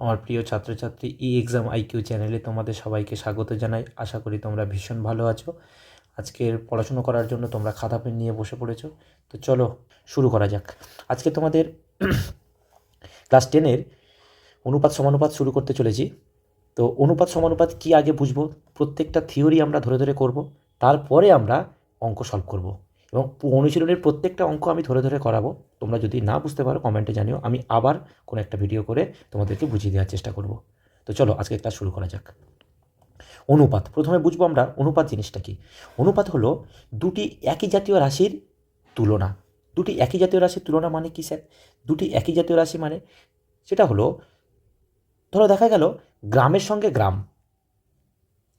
আমার প্রিয় ছাত্রছাত্রী এক্সাম আইকিউ চ্যানেলে তোমাদের সবাইকে স্বাগত জানাই। আশা করি তোমরা ভীষণ ভালো আছো। আজকের পড়াশুনো করার জন্য তোমরা খাতা পেন নিয়ে বসে পড়েছো। তো চলো শুরু করা যাক। আজকে তোমাদের ক্লাস 10-এর অনুপাত সমানুপাত শুরু করতে চলেছি। তো অনুপাত সমানুপাত কী আগে বুঝবো, প্রত্যেকটা থিওরি আমরা ধরে ধরে করব, তারপরে আমরা অঙ্ক সলভ করব এবং অনুশীলনের প্রত্যেকটা অঙ্ক আমি ধরে ধরে করাবো। তোমরা যদি না বুঝতে পারো কমেন্টে জানিও, আমি আবার কোনো একটা ভিডিও করে তোমাদেরকে বুঝিয়ে দেওয়ার চেষ্টা করব। তো চলো আজকে ক্লাস শুরু করা যাক। অনুপাত প্রথমে বুঝবো আমরা। অনুপাত জিনিসটা কি? অনুপাত হলো দুটি একই জাতীয় রাশির তুলনা। দুটি একই জাতীয় রাশির তুলনা মানে কি স্যার? দুটি একই জাতীয় রাশি মানে সেটা হলো, ধরো দেখা গেল গ্রামের সঙ্গে গ্রাম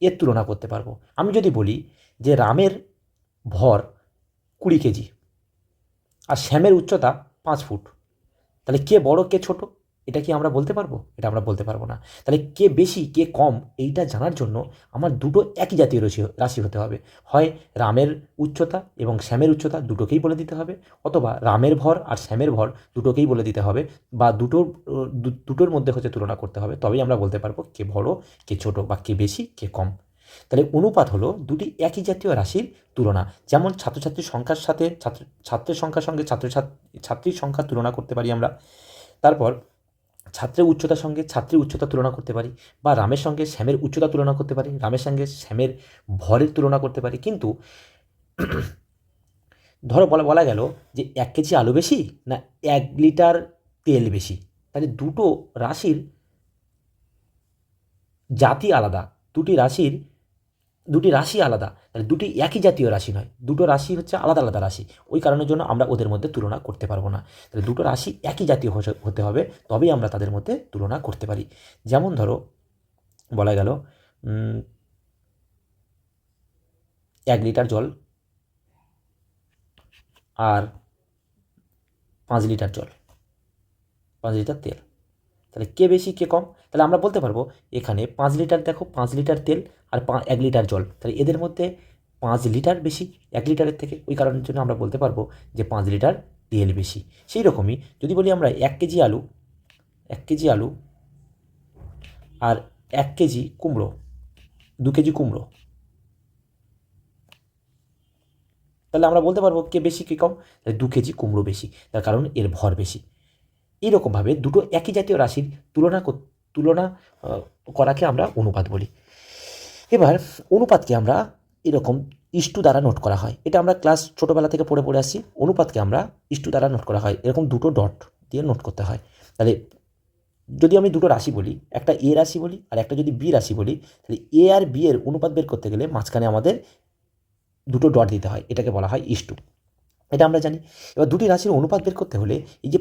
এর তুলনা করতে পারবো। আমি যদি বলি যে রামের ভর 20 কেজি আর শ্যামের উচ্চতা 5 ফুট, তাহলে কে বড় কে ছোট এটা কি আমরা বলতে পারবো? এটা আমরা বলতে পারবো না। তাহলে কে বেশি কে কম এইটা জানার জন্য আমার দুটো একই জাতীয় রাশি হতে হবে। হয় রামের উচ্চতা এবং শ্যামের উচ্চতা দুটোকেই বলে দিতে হবে, অথবা রামের ভর আর শ্যামের ভর দুটোকেই বলে দিতে হবে, বা দুটোর মধ্যে হচ্ছে তুলনা করতে হবে। তবেই আমরা বলতে পারবো কে বড় কে ছোট, বা কে বেশি কে কম। তাহলে অনুপাত হলো দুটি একই জাতীয় রাশির তুলনা। যেমন ছাত্রছাত্রীর সংখ্যার সাথে ছাত্রের সংখ্যার সঙ্গে ছাত্রীর সংখ্যার তুলনা করতে পারি আমরা। তারপর ছাত্রের উচ্চতার সঙ্গে ছাত্রীর উচ্চতা তুলনা করতে পারি, বা রামের সঙ্গে শ্যামের উচ্চতা তুলনা করতে পারি, রামের সঙ্গে শ্যামের ভরের তুলনা করতে পারি। কিন্তু ধরো বলা গেল যে 1 কেজি আলু বেশি না 1 লিটার তেল বেশি, তাহলে দুটো রাশির জাতি আলাদা, দুটি রাশি আলাদা, তাহলে দুটি একই জাতীয় রাশি নয়, দুটো রাশি হচ্ছে আলাদা আলাদা রাশি। ওই কারণের জন্য আমরা ওদের মধ্যে তুলনা করতে পারবো না। তাহলে দুটো রাশি একই জাতীয় হতে হবে, তবেই আমরা তাদের মধ্যে তুলনা করতে পারি। যেমন ধরো বলা গেল 1 লিটার জল আর 5 লিটার জল, 5 লিটার তেল, তাহলে কে বেশি কে কম? তাহলে আমরা বলতে পারবো এখানে 5 লিটার, দেখো 5 লিটার তেল আর 1 লিটার জল, তাহলে এদের মধ্যে 5 লিটার বেশি 1 লিটারের থেকে। ওই কারণের জন্য আমরা বলতে পারবো যে 5 লিটার তেল বেশি। সেই রকমই যদি বলি আমরা 1 কেজি আলু আর 1 কেজি কুমড়ো, 2 কেজি কুমড়ো, তাহলে আমরা বলতে পারবো কে বেশি কে কম? তাহলে 2 কেজি কুমড়ো বেশি, তার কারণ এর ভর বেশি। এইরকমভাবে দুটো একই জাতীয় রাশির তুলনা করাকে আমরা অনুপাত বলি। এবার অনুপাতকে আমরা এরকম ইস্টু দ্বারা নোট করা হয়। এটা আমরা ক্লাস ছোটোবেলা থেকে পড়ে আসছি। অনুপাতকে আমরা ইস্টু দ্বারা নোট করা হয়, এরকম দুটো ডট দিয়ে নোট করতে হয়। তাহলে যদি আমি দুটো রাশি বলি, একটা এ রাশি বলি আর একটা যদি বি রাশি বলি, তাহলে এ আর বি এর অনুপাত বের করতে গেলে মাঝখানে আমাদের দুটো ডট দিতে হয়, এটাকে বলা হয় ইস্টু। এটা আমরা জানি। এবার দুটি রাশির অনুপাত বের করতে হলে এই যে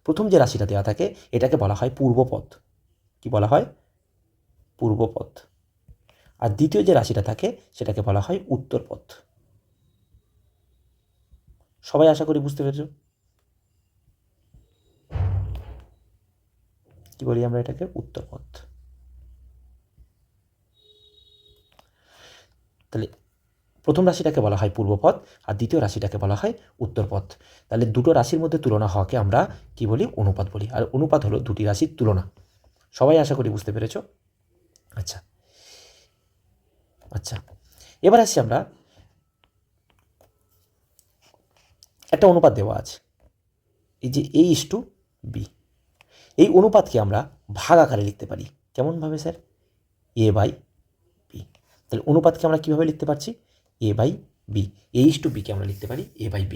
প্রথম যে রাশিটা দেওয়া থাকে এটাকে বলা হয় পূর্বপদ। কি বলা হয়? পূর্বপদ। আর দ্বিতীয় যে রাশিটা থাকে সেটাকে বলা হয় উত্তরপদ। সবাই আশা করি বুঝতে পেরেছ। কি বলি আমরা এটাকে? উত্তরপদ। তাহলে প্রথম রাশিটাকে বলা হয় পূর্বপদ আর দ্বিতীয় রাশিটাকে বলা হয় উত্তরপদ। তাহলে দুটো রাশির মধ্যে তুলনা হওয়াকে আমরা কি বলি? অনুপাত বলি। আর অনুপাত হলো দুটি রাশির তুলনা। সবাই আশা করি বুঝতে পেরেছ। আচ্ছা আচ্ছা, এবার আসছি আমরা, একটা অনুপাত দেওয়া আছে, এই যে A:B। এই অনুপাতকে আমরা ভাগ আকারে লিখতে পারি। কেমনভাবে স্যার? A/B। তাহলে অনুপাতকে আমরা কীভাবে লিখতে পারছি? A/B। A:B আমরা লিখতে পারি A/B।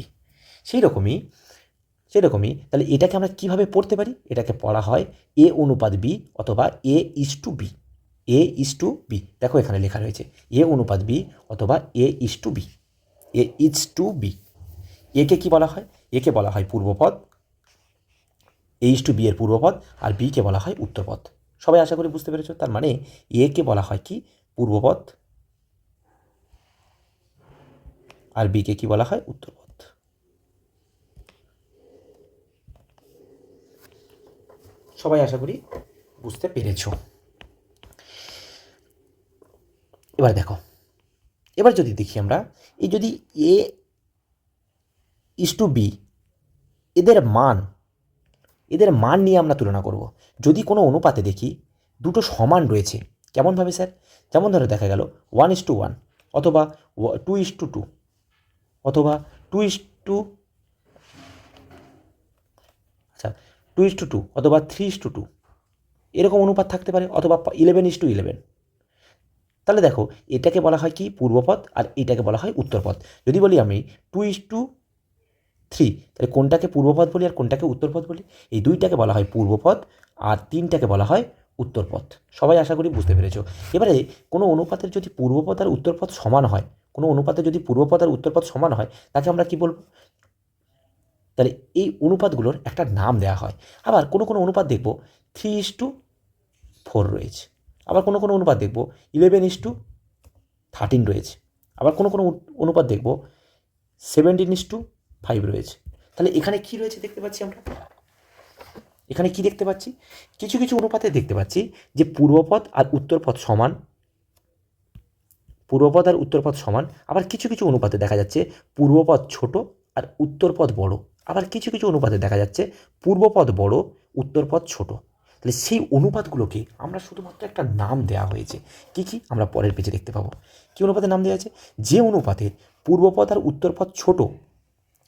সেই রকমই তাহলে এটাকে আমরা কীভাবে পড়তে পারি? এটাকে পড়া হয় A:B অথবা A:B। A:B, দেখো এখানে লেখা রয়েছে A:B অথবা A:B। A:B। একে কি বলা হয়? একে বলা হয় পূর্বপদ, A:B এর পূর্বপদ, আর বিকে বলা হয় উত্তরপদ। সবাই আশা করি বুঝতে পেরেছ। তার মানে একে বলা হয় কি? পূর্বপদ, আর বিকে কি বলা হয়? উত্তরপদ। সবাই আশা করি বুঝতে পেরেছ। এবার দেখো, এবার যদি দেখি আমরা, এই যদি A:B এদের মান এদের মান নিয়ে আমরা তুলনা করব। যদি কোনো অনুপাতে দেখি দুটো সমান রয়েছে, কেমনভাবে স্যার? যেমন ধরো দেখা গেল 1:1 অথবা 2:2 অথবা 2:, আচ্ছা 2:2 অথবা 3:2 এরকম অনুপাত থাকতে পারে, অথবা 11:11। তাহলে দেখো এটাকে বলা হয় কি পূর্বপদ, আর এটাকে বলা হয় উত্তরপদ। যদি বলি আমি 2:3, তাহলে কোনটাকে পূর্বপদ বলি আর কোনটাকে উত্তরপদ বলি? এই দুইটাকে বলা হয় পূর্বপদ, আর তিনটাকে বলা হয় উত্তরপদ। সবাই আশা করি বুঝতে পেরেছো। এবারে কোনো অনুপাতের যদি পূর্বপদ আর উত্তরপদ সমান হয়, কোনো অনুপাতে যদি পূর্বপদ আর উত্তরপদ সমান হয়, তাকে আমরা কি বলবো? তাহলে এই অনুপাতগুলোর একটা নাম দেওয়া হয়। আবার কোনো কোনো অনুপাত দেখব 3:4 রয়েছে, আবার কোনো কোনো অনুপাত দেখব 11:13 রয়েছে, আবার কোনো কোনো অনুপাত দেখব 17:5 রয়েছে। তাহলে এখানে কি রয়েছে দেখতে পাচ্ছি আমরা? এখানে কি দেখতে পাচ্ছি? কিছু কিছু অনুপাতে দেখতে পাচ্ছি যে পূর্বপদ আর উত্তরপদ সমান, পূর্বপদ আর উত্তরপদ সমান। আবার কিছু কিছু অনুপাতে দেখা যাচ্ছে পূর্বপদ ছোট আর উত্তরপদ বড়। আবার কিছু কিছু অনুপাতে দেখা যাচ্ছে পূর্বপদ বড়, উত্তরপদ ছোট। তাহলে সেই অনুপাতগুলোকে আমরা শুধুমাত্র একটা নাম দেওয়া হয়েছে। কি কি আমরা পরের পেজে দেখতে পাবো। কি অনুপাতের নাম দেওয়া আছে? যে অনুপাতের পূর্বপদ আর উত্তরপদ ছোট,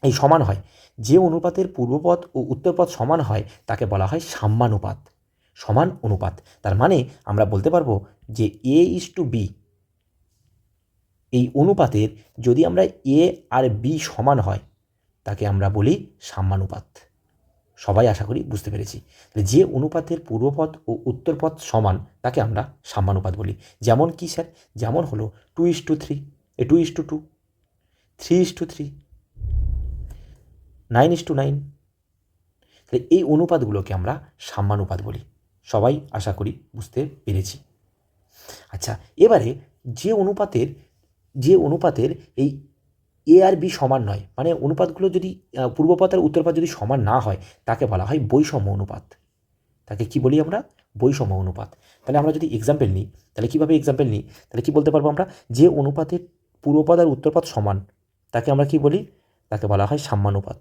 এই সমান হয়, যে অনুপাতের পূর্বপদ ও উত্তরপদ সমান হয় তাকে বলা হয় সাম্যানুপাত, সমান অনুপাত। তার মানে আমরা বলতে পারবো যে A:B, এই অনুপাতের যদি আমরা এ আর বি সমান হয় তাকে আমরা বলি সাম্যানুপাত। সবাই আশা করি বুঝতে পেরেছি। যে অনুপাতের পূর্বপদ ও উত্তরপদ সমান তাকে আমরা সাম্যানুপাত বলি। যেমন কি স্যার? যেমন হলো 2:3, 2:2, 3:3, 9:9। তাহলে এই অনুপাতগুলোকে আমরা সাম্যানুপাত বলি। সবাই আশা করি বুঝতে পেরেছি। আচ্ছা, এবারে যে অনুপাতের এই এ আর বি সমান নয়, মানে অনুপাতগুলো যদি পূর্বপদ আর উত্তরপদ যদি সমান না হয় তাকে বলা হয় বৈষম্য অনুপাত। তাকে কি বলি আমরা? বৈষম্য অনুপাত। তাহলে আমরা যদি এক্সাম্পল নিই, তাহলে কীভাবে এক্সাম্পল নিই? তাহলে কি বলতে পারবো আমরা? যে অনুপাতের পূর্বপদ আর উত্তরপদ সমান তাকে আমরা কি বলি? তাকে বলা হয় সাম্যানুপাত।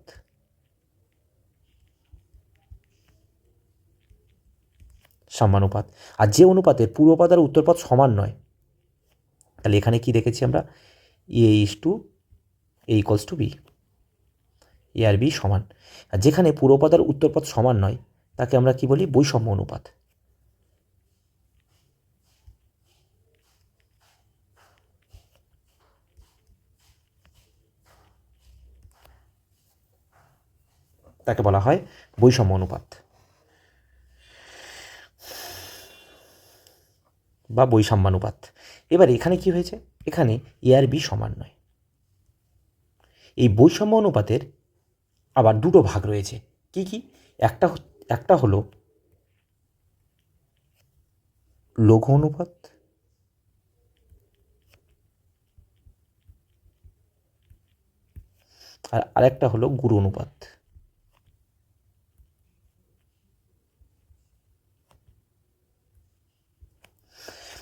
সাম্যানুপাত। আর যে অনুপাতের পূর্বপদ আর উত্তরপদ সমান নয়, তাহলে এখানে কি দেখেছি আমরা? A:B, এ আর বি সমান। আর যেখানে পূর্বপদ আর উত্তরপদ সমান নয় তাকে আমরা কি বলি? বৈষম্য অনুপাত। তাকে বলা হয় বৈষম্য অনুপাত বা বৈষম্যানুপাত। এবার এখানে কি হয়েছে? এখানে এ আর বি সমান নয়। এই বৈষম্য অনুপাতের আবার দুটো ভাগ রয়েছে। কি কি? একটা হলো লঘু অনুপাত, আর আরেকটা হলো গুরু অনুপাত।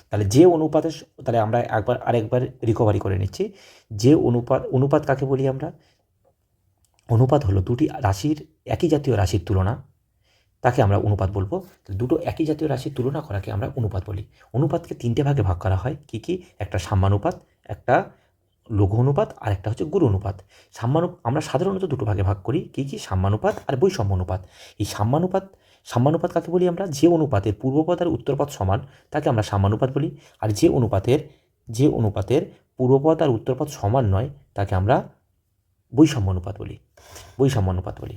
তাহলে যে অনুপাতে, তাহলে আমরা আরেকবার রিকভারি করে নিচ্ছি। যে অনুপাত কাকে বলি আমরা? অনুপাত হলো দুটি রাশির, একই জাতীয় রাশির তুলনা, তাকে আমরা অনুপাত বলবো। দুটো একই জাতীয় রাশির তুলনা করাকে আমরা অনুপাত বলি। অনুপাতকে তিনটে ভাগে ভাগ করা হয়। কি কি? একটা সাম্যানুপাত, একটা লঘু অনুপাত, আর একটা হচ্ছে গুরু অনুপাত। আমরা সাধারণত দুটো ভাগে ভাগ করি। কি কি? সাম্যানুপাত আর বৈষম্য অনুপাত। এই সাম্যানুপাত কাকে বলি আমরা? যে অনুপাতের পূর্বপদ আর উত্তরপদ সমান তাকে আমরা সাম্যানুপাত বলি। আর যে অনুপাতের পূর্বপদ আর উত্তরপদ সমান নয় তাকে আমরা বৈষম্য অনুপাত বলি।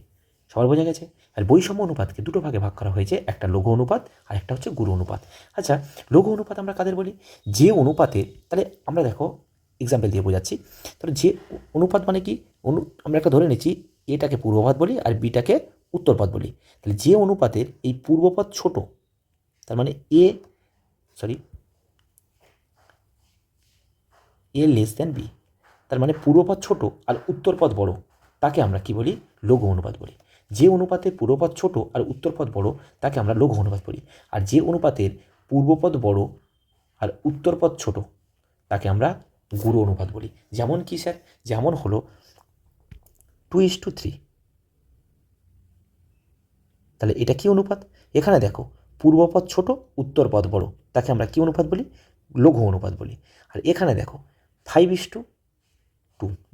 সবার বোঝা গেছে? আর বৈষম্য অনুপাতকে দুটো ভাগে ভাগ করা হয়েছে, একটা লঘু অনুপাত আর একটা হচ্ছে গুরু অনুপাত। আচ্ছা, লঘু অনুপাত আমরা কাদের বলি? যে অনুপাতে, তাহলে আমরা দেখো এক্সাম্পল দিয়ে বোঝাচ্ছি। তাহলে যে অনুপাত মানে কি? আমরা একটা ধরে নিচ্ছি, এটাকে পূর্বপদ বলি আর বিটাকে উত্তরপদ বলি। তাহলে যে অনুপাতের এই পূর্বপদ ছোট, তার মানে এ লেস দেন বি, তার মানে পূর্বপদ ছোট আর উত্তরপদ বড়, তাকে আমরা কি বলি? লঘু অনুপাত বলি। যে অনুপাতের পূর্বপদ ছোট আর উত্তরপদ বড় তাকে আমরা লঘু অনুপাত বলি। আর যে অনুপাতের পূর্বপদ বড় আর উত্তরপদ ছোট তাকে আমরা গুরু অনুপাত বলি। যেমন কি স্যার? যেমন হলো 2:3, তাহলে এটা কি অনুপাত? এখানে দেখো পূর্বপদ ছোট, উত্তরপদ বড়, তাকে আমরা কি অনুপাত বলি? লঘু অনুপাত বলি। আর এখানে দেখো 5:2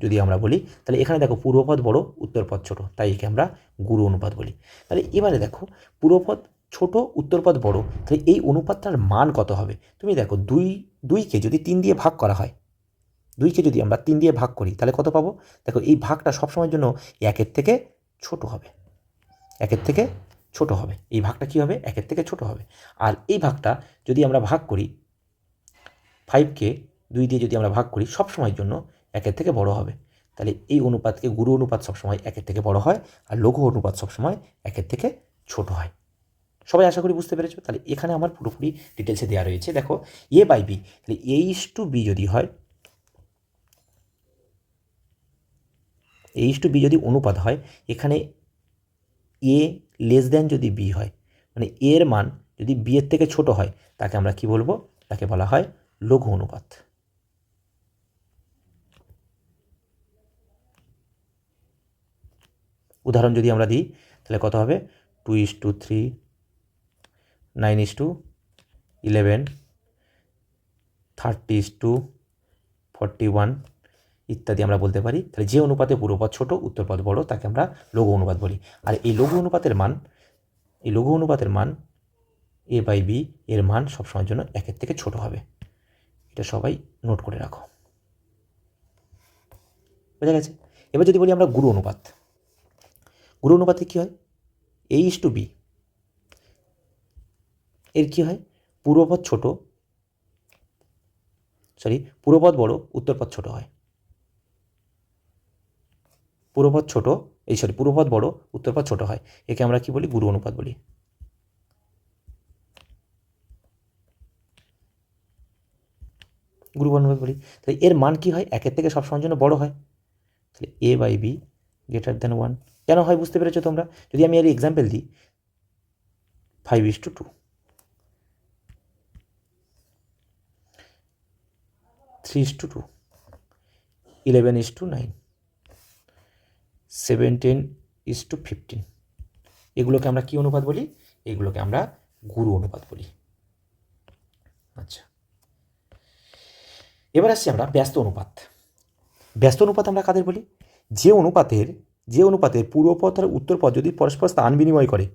যদি আমরা বলি, তাহলে এখানে দেখো পূর্বপদ বড়, উত্তরপদ ছোট, তাই একে আমরা গুরু অনুপাত বলি। তাহলে এবারে দেখো পূর্বপদ ছোট, উত্তরপদ বড়, তাহলে এই অনুপাতটার মান কত হবে? তুমি দেখো দুইকে যদি 3 দিয়ে ভাগ করা হয়, 2কে যদি আমরা 3 দিয়ে ভাগ করি তাহলে কত পাবো? দেখো এই ভাগটা সবসময়ের জন্য 1-এর থেকে ছোট হবে, 1-এর থেকে ছোট হবে। এই ভাগটা কি হবে? 1-এর থেকে ছোট হবে। আর এই ভাগটা যদি আমরা ভাগ করি, 5কে 2 দিয়ে যদি আমরা ভাগ করি, সবসময়ের জন্য 1-এর থেকে বড় হবে। তাহলে এই অনুপাতকে গুরু অনুপাত সবসময় 1-এর থেকে বড় হয়, আর লঘু অনুপাত সবসময় 1-এর থেকে ছোট হয়। সবাই আশা করি বুঝতে পেরেছো। তাহলে এখানে আমার পুরোপুরি ডিটেলসে দেওয়া রয়েছে। দেখো A/B, তাহলে A:B যদি হয়, A:B যদি অনুপাত হয়, এখানে A লেস দ্যান যদি B হয়, মানে A এর মান যদি B এর থেকে ছোট হয়, তাকে আমরা কি বলবো? তাকে বলা হয় লঘু অনুপাত। উদাহরণ যদি আমরা দিই তাহলে কত হবে? 2:3, 9:11, 30:41 ইত্যাদি আমরা বলতে পারি। তাহলে যে অনুপাতে পূর্বপদ ছোট, উত্তরপদ বড়, তাকে আমরা লঘু অনুপাত বলি। আর এই লঘু অনুপাতের মান A/B এর মান সবসময়ের জন্য 1-এর থেকে ছোট হবে। এটা সবাই নোট করে রাখো। বোঝা গেছে? এবার যদি বলি আমরা গুরু অনুপাত, গুরু অনুপাতে কী হয়? A:B এর কী হয়? পূর্বপদ বড়, উত্তরপদ ছোট হয়। পূর্বপদ বড়, উত্তরপদ ছোট হয়। একে আমরা কি বলি? গুরু অনুপাত বলি। গুরু অনুপাত বলি। তাহলে এর মান কি হয়? 1-এর থেকে সবসময়ের জন্য বড় হয়। তাহলে A/B greater than 1 কেন হয় বুঝতে পেরেছো তোমরা? যদি আমি এর এক্সাম্পল দিই, 5:2, 3:2, 11:9, 17:15, এগুলোকে আমরা কি অনুপাত বলি? এগুলোকে আমরা গুরু অনুপাত বলি। আচ্ছা, এবার আসছি আমরা ব্যস্ত অনুপাত। ব্যস্ত অনুপাত আমরা কাদের বলি? যে অনুপাতের পূর্বপদ আর উত্তরপদ যদি পরস্পর স্থান বিনিময় করে,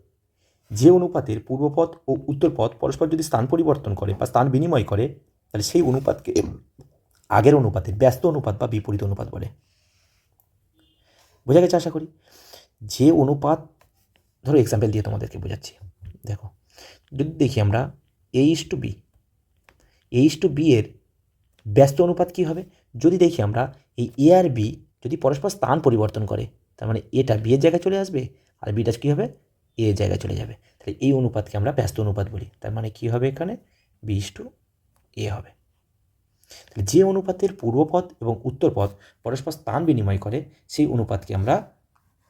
যে অনুপাতের পূর্বপদ ও উত্তরপদ পরস্পর যদি স্থান পরিবর্তন করে বা স্থান বিনিময় করে, তাহলে সেই অনুপাতকে আগের অনুপাতের ব্যস্ত অনুপাত বা বিপরীত অনুপাত বলে। বোঝা গেছে আশা করি? যে অনুপাত, ধরো এক্সাম্পল দিয়ে তোমাদেরকে বোঝাচ্ছি। দেখো যদি দেখি আমরা A:B এর ব্যস্ত অনুপাত কী হবে? যদি দেখি আমরা এই A আর B যদি পরস্পর স্থান পরিবর্তন করে, তার মানে এটা B এর জায়গায় চলে আসবে আর বিটা কী হবে? A এর জায়গায় চলে যাবে। তাহলে এই অনুপাতকে আমরা ব্যস্ত অনুপাত বলি। তার মানে কী হবে? এখানে B:A হবে। তাহলে যে অনুপাতের পূর্বপদ এবং উত্তরপদ পরস্পর স্থান বিনিময় করে, সেই অনুপাতকে আমরা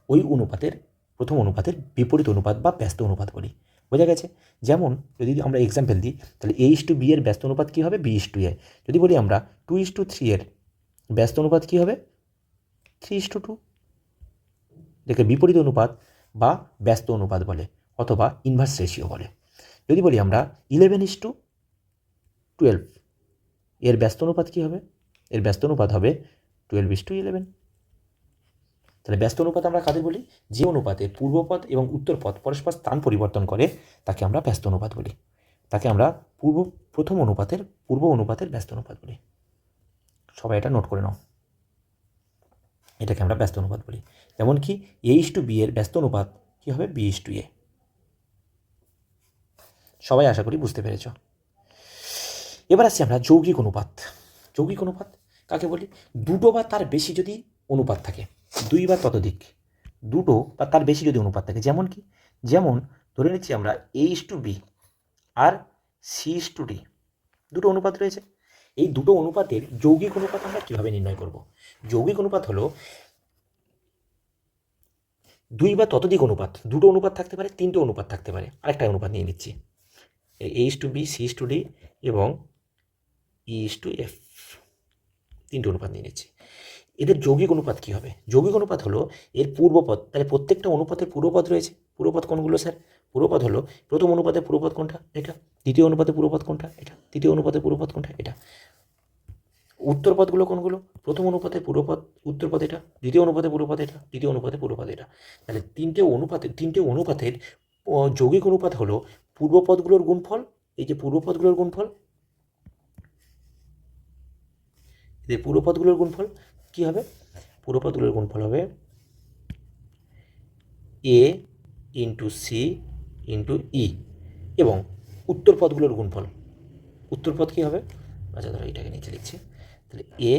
ওই অনুপাতের প্রথম অনুপাতের বিপরীত অনুপাত বা ব্যস্ত অনুপাত বলি। বোঝা গেছে? যেমন যদি আমরা এক্সাম্পল দিই, তাহলে A:B এর ব্যস্ত অনুপাত কী হবে? B:A। যদি বলি আমরা 2:3 এর ব্যস্ত অনুপাত কী হবে? 3:2। একে বিপরীত অনুপাত বা ব্যস্ত অনুপাত বলে, অথবা ইনভার্স রেশিও বলে। যদি বলি আমরা 11:12 এর ব্যস্ত অনুপাত কী হবে? এর ব্যস্ত অনুপাত হবে 12:11। তাহলে ব্যস্ত অনুপাত আমরা কাদের বলি? যে অনুপাতে পূর্বপদ এবং উত্তরপদ পরস্পর স্থান পরিবর্তন করে, তাকে আমরা ব্যস্ত অনুপাত বলি। তাকে আমরা পূর্ব অনুপাতের ব্যস্ত অনুপাত বলি। সবাই এটা নোট করে নাও। এটাকে আমরা ব্যস্ত অনুপাত বলি। যেমন কি A:B এর ব্যস্ত অনুপাত কী হবে? B:A। সবাই আশা করি বুঝতে পেরেছ। এবার আসছি আমরা যৌগিক অনুপাত। যৌগিক অনুপাত কাকে বলি? দুটো বা তার বেশি যদি অনুপাত থাকে, 2 বা ততোধিক, দুটো বা তার বেশি যদি অনুপাত থাকে, যেমন কি? যেমন ধরে নিচ্ছি আমরা A:B আর C:D দুটো অনুপাত রয়েছে। এই দুটো অনুপাতের যৌগিক অনুপাত আমরা কীভাবে নির্ণয় করব? যৌগিক অনুপাত হলো 2 বা ততোধিক অনুপাত। দুটো অনুপাত থাকতে পারে, 3টে অনুপাত থাকতে পারে। আরেকটা অনুপাত নিয়ে নিচ্ছি, A:B, C:D এবং E:F, 3টে অনুপাত নিয়ে নিচ্ছি। এদের যৌগিক অনুপাত কী হবে? যৌগিক অনুপাত হলো এর পূর্বপদ। তাহলে প্রত্যেকটা অনুপাতের পূর্বপদ রয়েছে। পূর্বপদ কোনগুলো স্যার? পূর্বপদ হলো প্রথম অনুপাতের পূর্বপদ কোনটা? এটা। দ্বিতীয় অনুপাতের পূর্বপদ কোনটা? এটা। তৃতীয় অনুপাতের পূর্বপদ কোনটা? এটা। উত্তরপদগুলো কোনগুলো? প্রথম অনুপাতের পূর্বপদ উত্তরপদ এটা, দ্বিতীয় অনুপাতের পূর্বপদ এটা, তৃতীয় অনুপাতের পূর্বপদ এটা। তাহলে তিনটে অনুপাতের যৌগিক অনুপাত হলো পূর্বপদগুলোর গুণফল, এই যে পূর্বপদগুলোর গুণফল, এদের পূর্বপদগুলোর গুণফল কী হবে? পূর্বপদগুলোর গুণফল হবে এ ইন্টু সি ইন্টু ই, এবং উত্তরপদগুলোর গুণফল, উত্তরপদ কী হবে? আচ্ছা ধরো এটাকে নিচে লিখছি, তাহলে A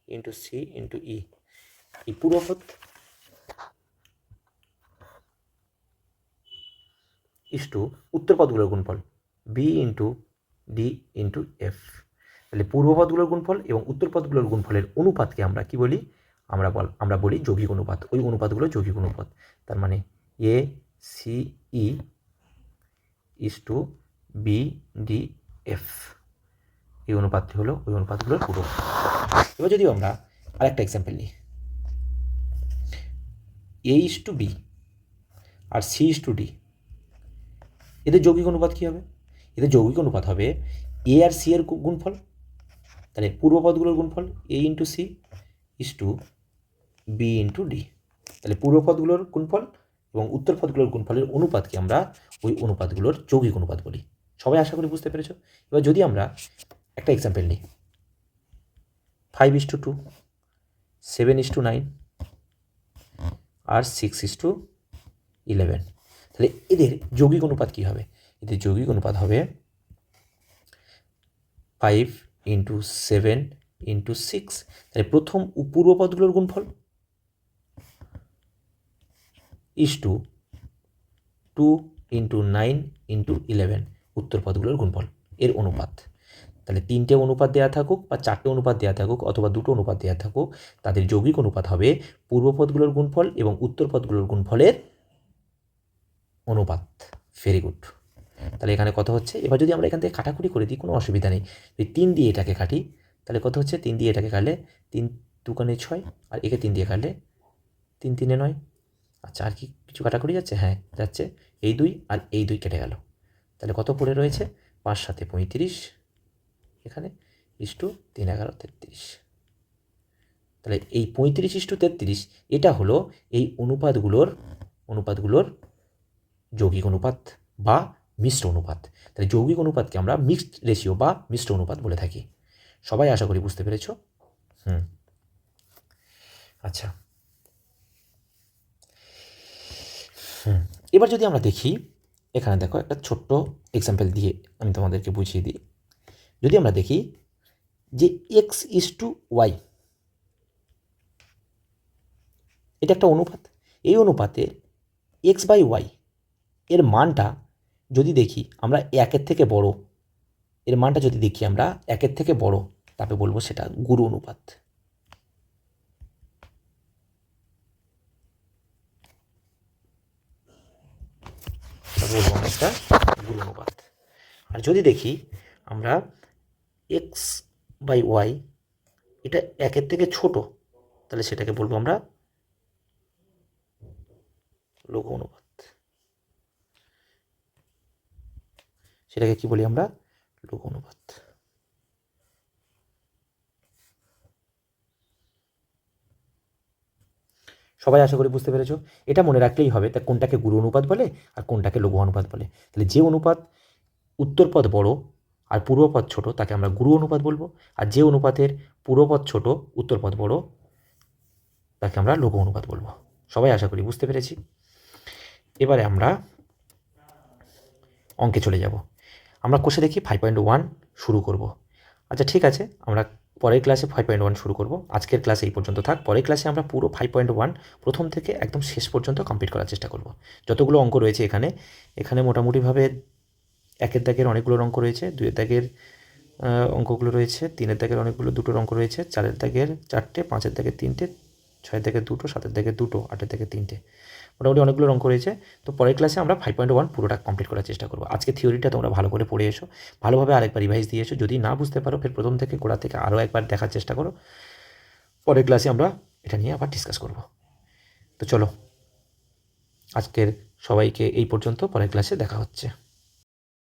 into C into E, এই পূর্বপদ ইস টু উত্তরপদগুলোর গুণফল B into D into F. তাহলে পূর্বপদগুলোর গুণফল এবং উত্তরপদগুলোর গুণফলের অনুপাতকে আমরা কি বলি? আমরা বলি যৌগিক অনুপাত। ওই অনুপাতগুলো যৌগিক অনুপাত। তার মানে A C E is to B D F, এই অনুপাতটি হলো ওই অনুপাতগুলোর পূর্বপদ। এবার যদি আমরা আরেকটা এক্সাম্পল নিই, এ ইস টু বি আর সি ইস টু ডি, এদের যৌগিক অনুপাত কী হবে? এদের যৌগিক অনুপাত হবে এ আর সি এর গুণফল, তাহলে পূর্বপদগুলোর গুণফল A into C is to B into D. তাহলে পূর্বপদগুলোর গুণফল এবং উত্তরপদগুলোর গুণফলের অনুপাতকে আমরা ওই অনুপাতগুলোর যৌগিক অনুপাত বলি। সবাই আশা করি বুঝতে পেরেছ। এবার যদি আমরা একটা এক্সাম্পল নিই, 5:2, 7:9 আর 6:11, তাহলে এদের যৌগিক অনুপাত কী হবে? এদের যৌগিক অনুপাত হবে 5 ইন্টু 7 ইন্টু 6, তাহলে প্রথম পূর্বপদগুলোর গুণফল ইস টু 2 ইন্টু 9 ইন্টু 11, উত্তরপদগুলোর গুণফল, এর অনুপাত। তাহলে তিনটে অনুপাত দেওয়া থাকুক বা চারটে অনুপাত দেওয়া থাকুক অথবা দুটো অনুপাত দেওয়া থাকুক, তাদের যৌগিক অনুপাত হবে পূর্বপদগুলোর গুণফল এবং উত্তরপদগুলোর গুণফলের অনুপাত। Very good. তাহলে এখানে কত হচ্ছে? এবার যদি আমরা এখান থেকে কাটাকুটি করে দিই, কোনো অসুবিধা নেই। এই 3 দিয়ে এটাকে কাটি, তাহলে কত হচ্ছে? 3 দিয়ে এটাকে কাটলে 3 2 6, আর একে 3 দিয়ে কাটলে 3 3 9। আচ্ছা, আর কি কিছু কাটাকুটি যাচ্ছে? হ্যাঁ যাচ্ছে, এই 2 আর এই 2 কেটে গেল। তাহলে কত পড়ে রয়েছে? 5 7 35 এখানে ইস টু 3 11 33। তাহলে এই 35 ইস টু 33 এটা হলো এই অনুপাতগুলোর যৌগিক অনুপাত বা মিশ্র অনুপাত। তাহলে যৌগিক অনুপাতকে আমরা মিক্সড রেশিও বা মিশ্র অনুপাত বলে থাকি। সবাই আশা করি বুঝতে পেরেছ। আচ্ছা, এবার যদি আমরা দেখি, এখানে দেখো একটা ছোট্ট এক্সাম্পল দিয়ে আমি তোমাদেরকে বুঝিয়ে দিই। যদি আমরা দেখি যে এক্স ইস টু ওয়াই, এটা একটা অনুপাত। এই অনুপাতে এক্স বাই ওয়াই এর মানটা যদি দেখি আমরা 1-এর থেকে বড়, এর মানটা যদি দেখি আমরা 1-এর থেকে বড়, তারপরে বলবো সেটা গুরু অনুপাত। বলবো আমরা একটা গুরু অনুপাত। আর যদি দেখি আমরা এক্স বাই ওয়াই এটা 1-এর থেকে ছোট, তাহলে সেটাকে বলবো আমরা লঘু অনুপাত। সেটাকে কি বলি আমরা? লঘু অনুপাত। সবাই আশা করি বুঝতে পেরেছো। এটা মনে রাখলেই হবে তা কোনটাকে গুরু অনুপাত বলে আর কোনটাকে লঘু অনুপাত বলে। তাহলে যে অনুপাত উত্তরপদ বড় আর পূর্বপদ ছোট তাকে আমরা গুরু অনুপাত বলবো, আর যে অনুপাতের পূর্বপদ ছোট উত্তরপদ বড় তাকে আমরা লঘু অনুপাত বলবো। সবাই আশা করি বুঝতে পেরেছি। এবারে আমরা অঙ্কে চলে যাব। আমরা কোষে দেখি 5.1 শুরু করব। আচ্ছা ঠিক আছে, আমরা পরের ক্লাসে 5.1 শুরু করব। আজকের ক্লাসে এই পর্যন্ত থাক। পরের ক্লাসে আমরা পুরো 5.1 প্রথম থেকে একদম শেষ পর্যন্ত কমপ্লিট করার চেষ্টা করব। যতগুলো অঙ্ক রয়েছে এখানে মোটামুটিভাবে 1-এর দাগের অনেকগুলো অঙ্ক রয়েছে, 2-এর দাগের অঙ্কগুলো রয়েছে, 3-এর দাগের অনেকগুলো দুটোর অঙ্ক রয়েছে, 4-এর দাগের 4টে, 5-এর দাগের 3টে, 6-এর দাগের 2টো, 7-এর দাগের 2টো, 8-এর দাগের 3টে, মোটামুটি অনেকগুলো অঙ্ক রয়েছে। তো পরের ক্লাসে আমরা 5.1 পুরোটা কমপ্লিট করার চেষ্টা করবো। আজকে থিওরিটা তোমরা ভালো করে পড়ে এসো, ভালোভাবে আরেকবার রিভাইজ দিয়ে এসো। যদি না বুঝতে পারো ফের প্রথম থেকে গোড়া থেকে আরও একবার দেখার চেষ্টা করো। পরের ক্লাসে আমরা এটা নিয়ে আবার ডিসকাস করব। তো চলো, আজকের সবাইকে এই পর্যন্ত, পরের ক্লাসে দেখা হচ্ছে।